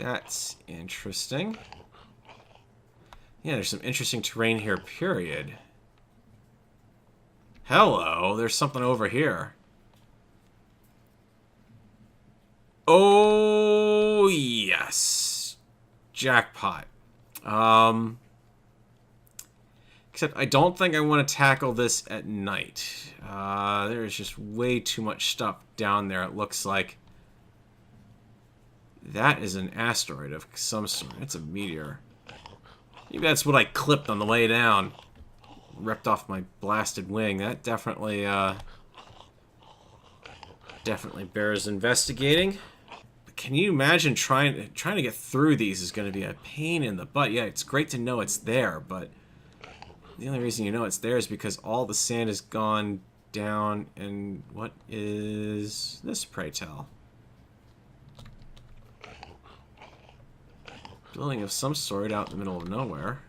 That's interesting. Yeah, there's some interesting terrain here, period. Hello, there's something over here. Oh, yes. Jackpot. Except I don't think I want to tackle this at night. There's just way too much stuff down there, it looks like. That is an asteroid of some sort. It's a meteor. Maybe that's what I clipped on the way down. Ripped off my blasted wing. That definitely, definitely bears investigating. But can you imagine trying to get through these is going to be a pain in the butt. Yeah, it's great to know it's there, but the only reason you know it's there is because all the sand has gone down. And what is this, pray tell? Building of some sort out in the middle of nowhere.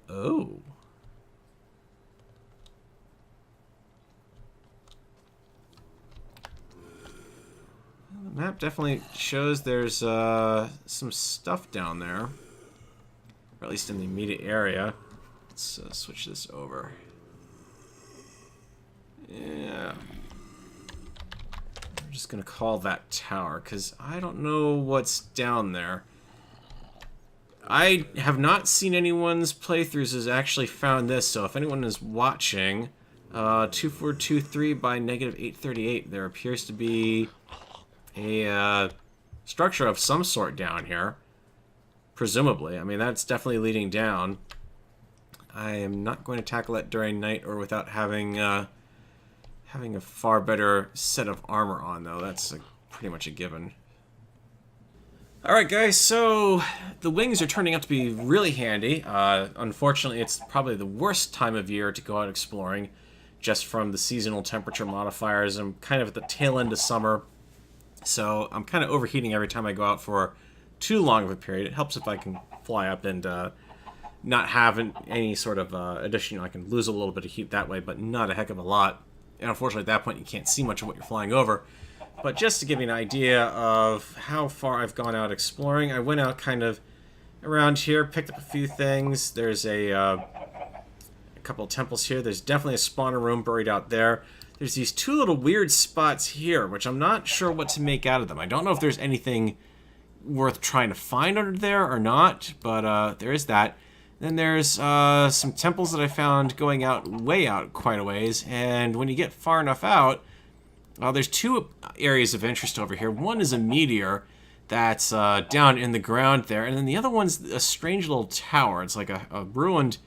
Oh. The map definitely shows there's some stuff down there. Or at least in the immediate area. Let's switch this over. Yeah. I'm just going to call that tower, because I don't know what's down there. I have not seen anyone's playthroughs has actually found this, so if anyone is watching, 2423 by -838, there appears to be a structure of some sort down here. Presumably. I mean, that's definitely leading down. I am not going to tackle it during night or without having a far better set of armor on, though. That's pretty much a given. Alright guys, so the wings are turning out to be really handy. Unfortunately, it's probably the worst time of year to go out exploring, just from the seasonal temperature modifiers. I'm kind of at the tail end of summer, so I'm kind of overheating every time I go out for too long of a period. It helps if I can fly up and not have any sort of addition. I can lose a little bit of heat that way, but not a heck of a lot. And unfortunately, at that point, you can't see much of what you're flying over. But just to give you an idea of how far I've gone out exploring, I went out kind of around here, picked up a few things. There's a couple of temples here. There's definitely a spawner room buried out there. There's these two little weird spots here, which I'm not sure what to make out of them. I don't know if there's anything worth trying to find under there or not, but there is that. Then there's some temples that I found going out way out quite a ways, and when you get far enough out, there's two areas of interest over here. One is a meteor that's down in the ground there, and then the other one's a strange little tower. It's like a ruined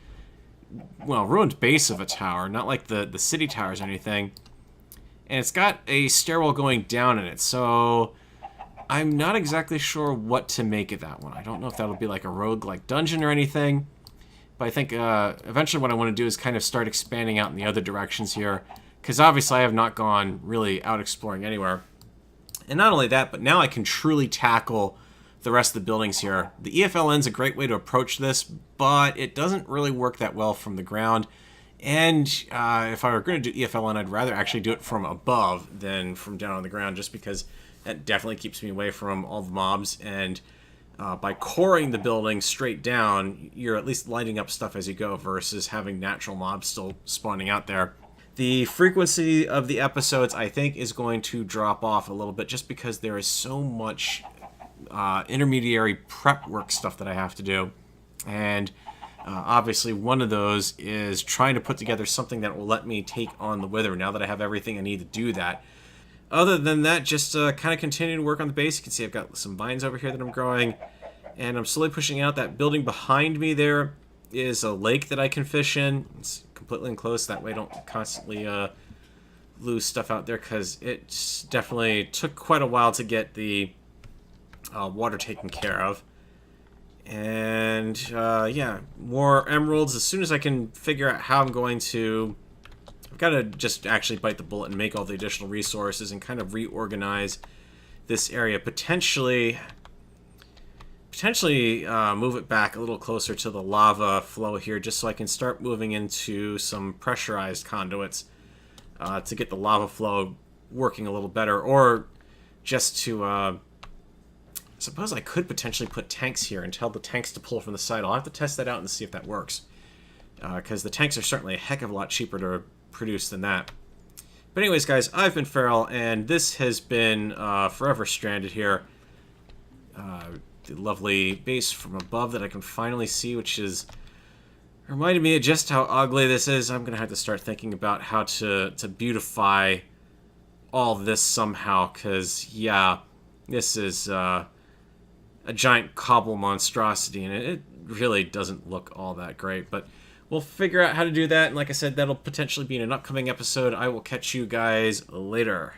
base of a tower, not like the city towers or anything. And it's got a stairwell going down in it, so I'm not exactly sure what to make of that one. I don't know if that'll be like a rogue-like dungeon or anything, but I think eventually what I want to do is kind of start expanding out in the other directions here, because obviously I have not gone really out exploring anywhere. And not only that, but now I can truly tackle the rest of the buildings here. The EFLN's a great way to approach this, but it doesn't really work that well from the ground. And if I were going to do EFLN, I'd rather actually do it from above than from down on the ground, just because that definitely keeps me away from all the mobs. And by coring the building straight down, you're at least lighting up stuff as you go versus having natural mobs still spawning out there. The frequency of the episodes, I think, is going to drop off a little bit just because there is so much intermediary prep work stuff that I have to do. And obviously one of those is trying to put together something that will let me take on the Wither now that I have everything I need to do that. Other than that, just kind of continue to work on the base. You can see I've got some vines over here that I'm growing, and I'm slowly pushing out. That building behind me there is a lake that I can fish in. It's completely enclosed, that way I don't constantly lose stuff out there, because it definitely took quite a while to get the water taken care of. And yeah, more emeralds. As soon as I can figure out how I'm going to... I've got to just actually bite the bullet and make all the additional resources and kind of reorganize this area. Potentially move it back a little closer to the lava flow here, just so I can start moving into some pressurized conduits to get the lava flow working a little better, or just to, I suppose I could potentially put tanks here and tell the tanks to pull from the side. I'll have to test that out and see if that works. Because the tanks are certainly a heck of a lot cheaper to produce than that. But anyways, guys, I've been Feral, and this has been Forever Stranded here. The lovely base from above that I can finally see, which is reminding me of just how ugly this is. I'm going to have to start thinking about how to beautify all this somehow, because, yeah, this is a giant cobble monstrosity, and it really doesn't look all that great, but we'll figure out how to do that, and like I said, that'll potentially be in an upcoming episode. I will catch you guys later.